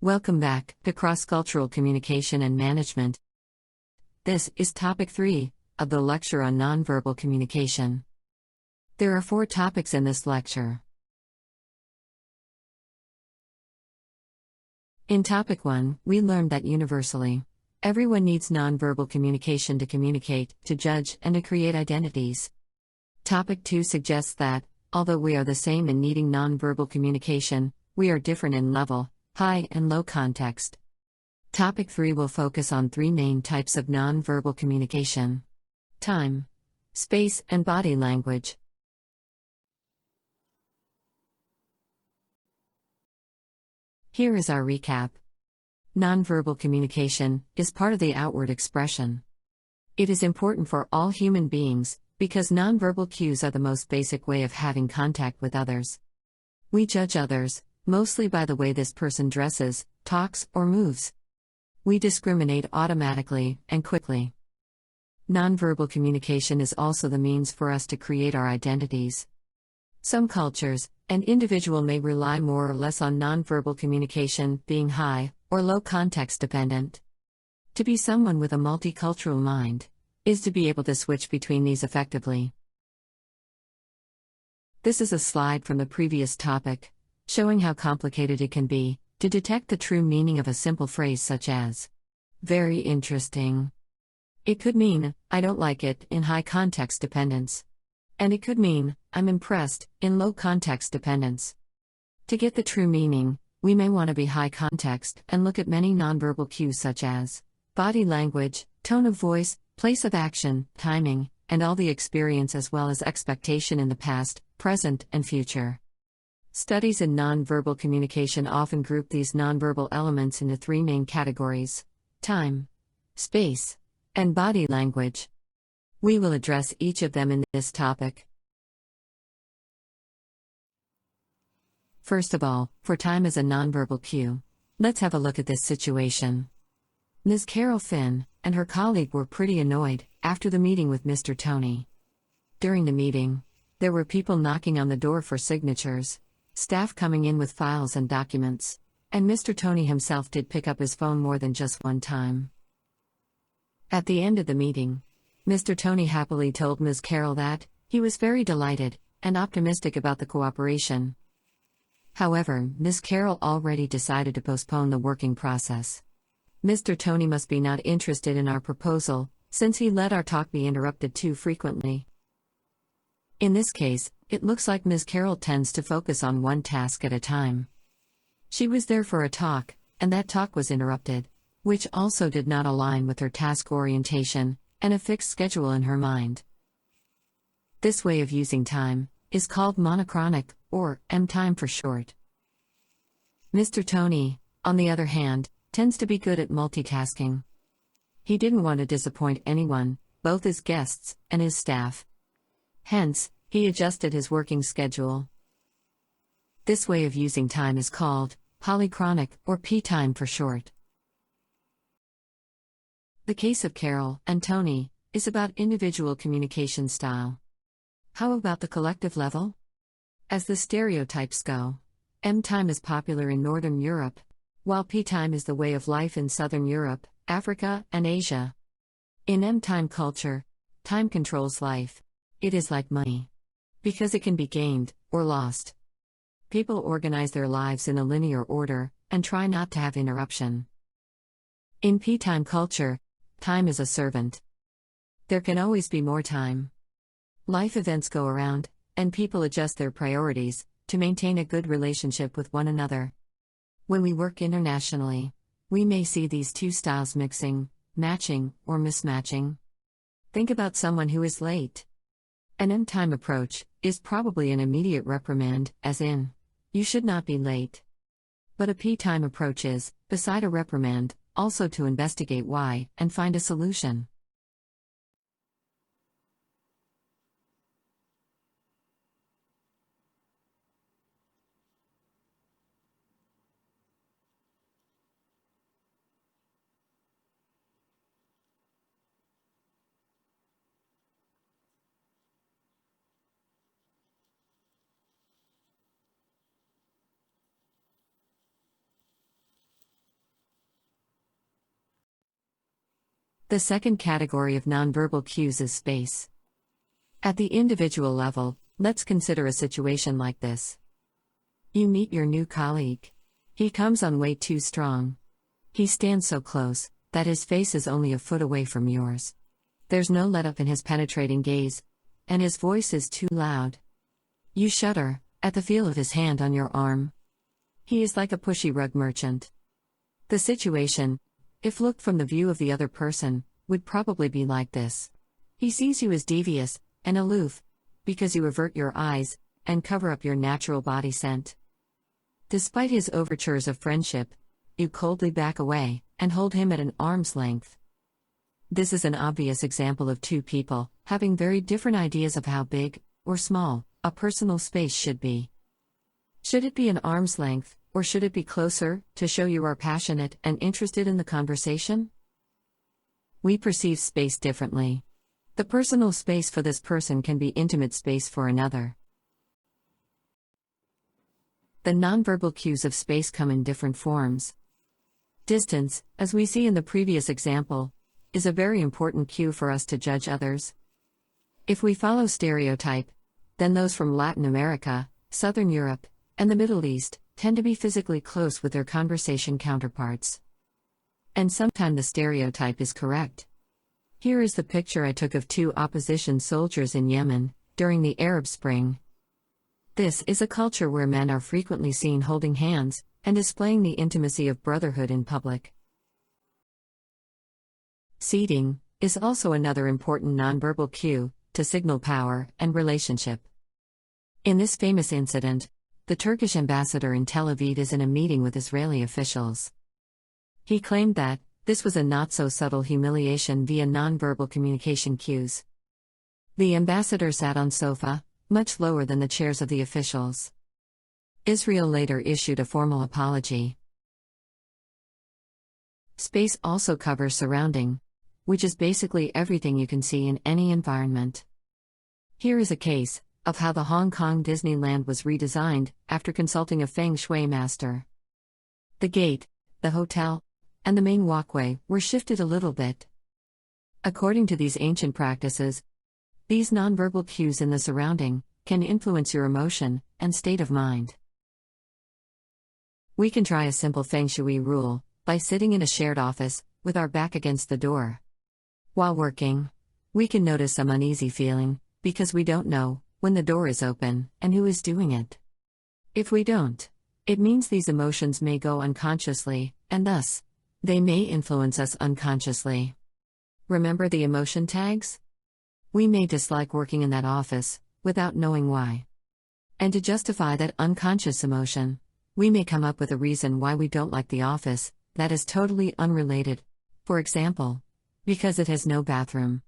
Welcome back to Cross-Cultural Communication and Management. This is Topic 3 of the lecture on nonverbal communication. There are 4 topics in this lecture. In Topic 1, we learned that universally, everyone needs nonverbal communication to communicate, to judge, and to create identities. Topic 2 suggests that, although we are the same in needing nonverbal communication, we are different in level, high and low context. Topic 3 will focus on 3 main types of nonverbal communication: time, space, and body language. Here is our recap. Nonverbal communication is part of the outward expression. It is important for all human beings, because nonverbal cues are the most basic way of having contact with others. We judge others, mostly by the way this person dresses, talks, or moves. We discriminate automatically and quickly. Nonverbal communication is also the means for us to create our identities. Some cultures, an individual may rely more or less on nonverbal communication, being high or low context dependent. To be someone with a multicultural mind is to be able to switch between these effectively. This is a slide from the previous topic, showing how complicated it can be to detect the true meaning of a simple phrase such as, "Very interesting." It could mean, "I don't like it," in high context dependence. And it could mean, "I'm impressed," in low context dependence. To get the true meaning, we may want to be high context and look at many nonverbal cues such as body language, tone of voice, place of action, timing, and all the experience as well as expectation in the past, present, and future. Studies in nonverbal communication often group these nonverbal elements into 3 main categories: time, space, and body language. We will address each of them in this topic. First of all, for time as a nonverbal cue, let's have a look at this situation. Ms. Carol Finn and her colleague were pretty annoyed after the meeting with Mr. Tony. During the meeting, there were people knocking on the door for signatures, staff coming in with files and documents, and Mr. Tony himself did pick up his phone more than just one time. At the end of the meeting, Mr. Tony happily told Ms. Carol that he was very delighted and optimistic about the cooperation. However, Ms. Carol already decided to postpone the working process. Mr. Tony must be not interested in our proposal, since he let our talk be interrupted too frequently. In this case, it looks like Ms. Carol tends to focus on one task at a time. She was there for a talk, and that talk was interrupted, which also did not align with her task orientation and a fixed schedule in her mind. This way of using time is called monochronic, or M-time for short. Mr. Tony, on the other hand, tends to be good at multitasking. He didn't want to disappoint anyone, both his guests and his staff. Hence, he adjusted his working schedule. This way of using time is called polychronic, or P-time for short. The case of Carol and Tony is about individual communication style. How about the collective level? As the stereotypes go, M-time is popular in Northern Europe, while P-time is the way of life in Southern Europe, Africa, and Asia. In M-time culture, time controls life. It is like money, because it can be gained or lost. People organize their lives in a linear order and try not to have interruption. In P-time culture, time is a servant. There can always be more time. Life events go around, and people adjust their priorities to maintain a good relationship with one another. When we work internationally, we may see these 2 styles mixing, matching, or mismatching. Think about someone who is late. An M-time approach is probably an immediate reprimand, as in, "You should not be late." But a P-time approach is, beside a reprimand, also to investigate why and find a solution. The second category of nonverbal cues is space. At the individual level, let's consider a situation like this. You meet your new colleague. He comes on way too strong. He stands so close that his face is only a foot away from yours. There's no let-up in his penetrating gaze, and his voice is too loud. You shudder at the feel of his hand on your arm. He is like a pushy rug merchant. The situation, if looked from the view of the other person, would probably be like this. He sees you as devious and aloof because you avert your eyes and cover up your natural body scent. Despite his overtures of friendship, you coldly back away and hold him at an arm's length. This is an obvious example of two people having very different ideas of how big, or small, a personal space should be. Should it be an arm's length, or should it be closer, to show you are passionate and interested in the conversation? We perceive space differently. The personal space for this person can be intimate space for another. The nonverbal cues of space come in different forms. Distance, as we see in the previous example, is a very important cue for us to judge others. If we follow stereotype, then those from Latin America, Southern Europe, and the Middle East tend to be physically close with their conversation counterparts. And sometimes the stereotype is correct. Here is the picture I took of two opposition soldiers in Yemen during the Arab Spring. This is a culture where men are frequently seen holding hands and displaying the intimacy of brotherhood in public. Seating is also another important nonverbal cue to signal power and relationship. In this famous incident, the Turkish ambassador in Tel Aviv is in a meeting with Israeli officials. He claimed that this was a not-so-subtle humiliation via nonverbal communication cues. The ambassador sat on sofa, much lower than the chairs of the officials. Israel later issued a formal apology. Space also covers surrounding, which is basically everything you can see in any environment. Here is a case of how the Hong Kong Disneyland was redesigned after consulting a feng shui master. The gate, the hotel, and the main walkway were shifted a little bit. According to these ancient practices, these nonverbal cues in the surrounding can influence your emotion and state of mind. We can try a simple feng shui rule by sitting in a shared office with our back against the door. While working, we can notice some uneasy feeling because we don't know when the door is open and who is doing it. If we don't, it means these emotions may go unconsciously, and thus, they may influence us unconsciously. Remember the emotion tags? We may dislike working in that office without knowing why. And to justify that unconscious emotion, we may come up with a reason why we don't like the office that is totally unrelated. For example, because it has no bathroom.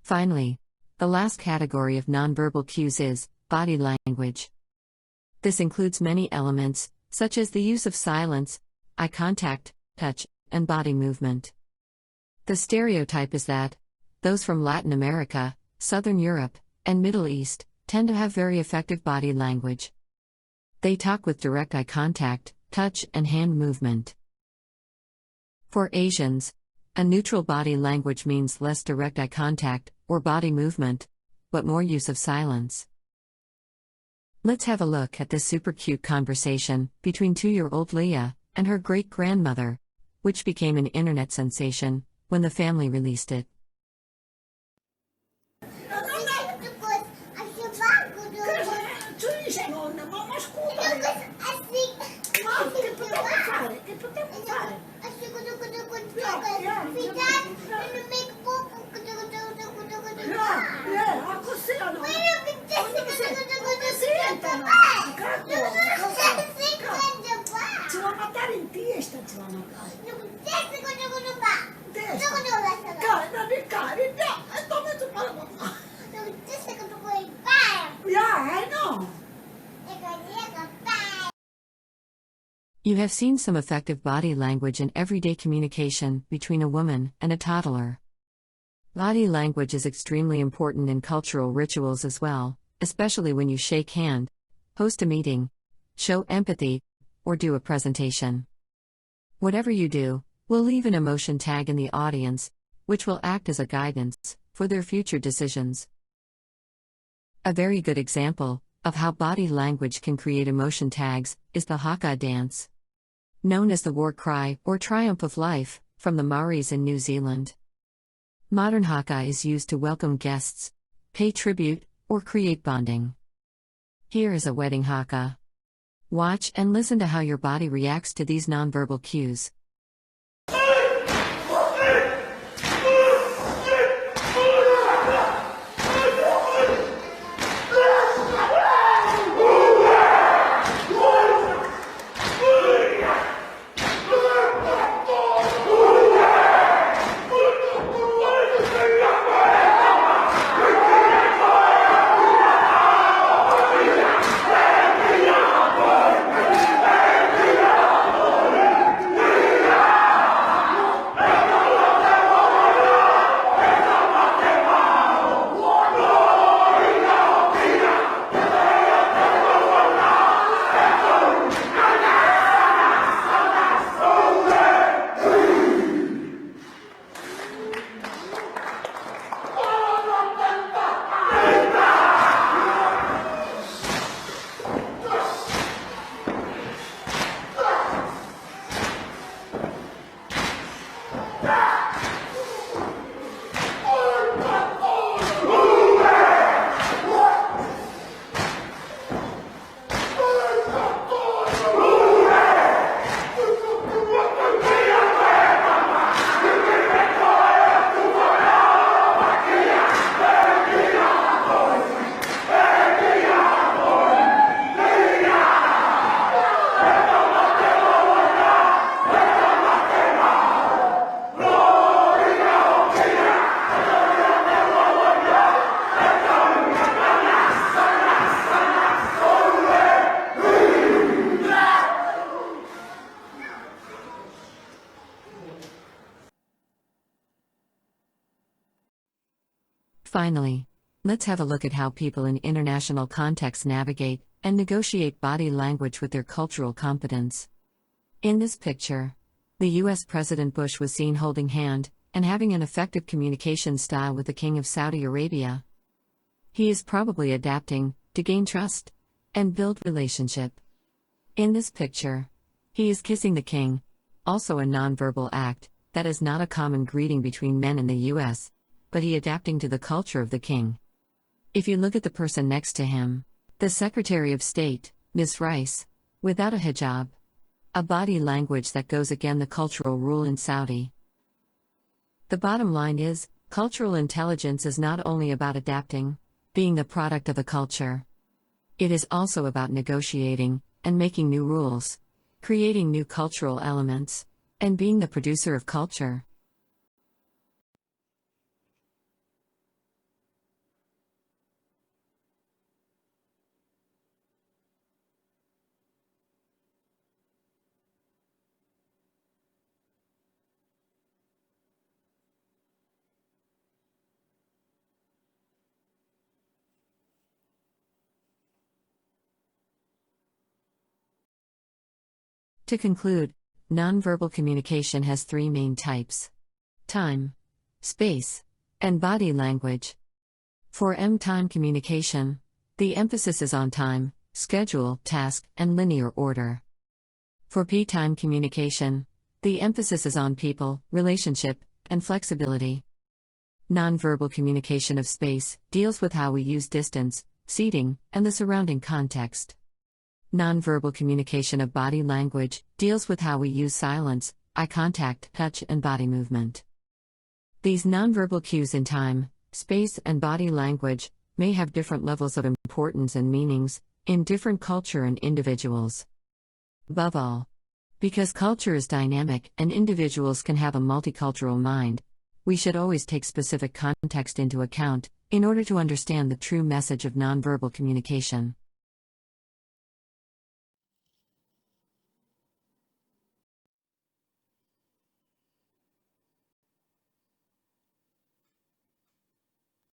Finally, the last category of nonverbal cues is body language. This includes many elements, such as the use of silence, eye contact, touch, and body movement. The stereotype is that those from Latin America, Southern Europe, and Middle East tend to have very effective body language. They talk with direct eye contact, touch, and hand movement. For Asians, a neutral body language means less direct eye contact or body movement, but more use of silence. Let's have a look at this super cute conversation between 2-year-old Leah and her great-grandmother, which became an internet sensation when the family released it. have seen some effective body language in everyday communication between a woman and a toddler. Body language is extremely important in cultural rituals as well, especially when you shake hand, host a meeting, show empathy, or do a presentation. Whatever you do, we'll leave an emotion tag in the audience, which will act as a guidance for their future decisions. A very good example of how body language can create emotion tags is the haka dance, known as the war cry or triumph of life, from the Maoris in New Zealand. Modern haka is used to welcome guests, pay tribute, or create bonding. Here is a wedding haka. Watch and listen to how your body reacts to these nonverbal cues. Finally, let's have a look at how people in international contexts navigate and negotiate body language with their cultural competence. In this picture, the US President Bush was seen holding hand and having an effective communication style with the King of Saudi Arabia. He is probably adapting to gain trust and build relationship. In this picture, he is kissing the king, also a nonverbal act that is not a common greeting between men in the US, but he adapting to the culture of the king. If you look at the person next to him, the Secretary of State, Ms. Rice, without a hijab, a body language that goes against the cultural rule in Saudi. The bottom line is, cultural intelligence is not only about adapting, being the product of a culture. It is also about negotiating and making new rules, creating new cultural elements, and being the producer of culture. To conclude, nonverbal communication has three main types: time, space, and body language. For M-time communication, the emphasis is on time, schedule, task, and linear order. For P-time communication, the emphasis is on people, relationship, and flexibility. Nonverbal communication of space deals with how we use distance, seating, and the surrounding context. Nonverbal communication of body language deals with how we use silence, eye contact, touch, and body movement. These nonverbal cues in time, space, and body language may have different levels of importance and meanings in different culture and individuals. Above all, because culture is dynamic and individuals can have a multicultural mind, we should always take specific context into account in order to understand the true message of nonverbal communication.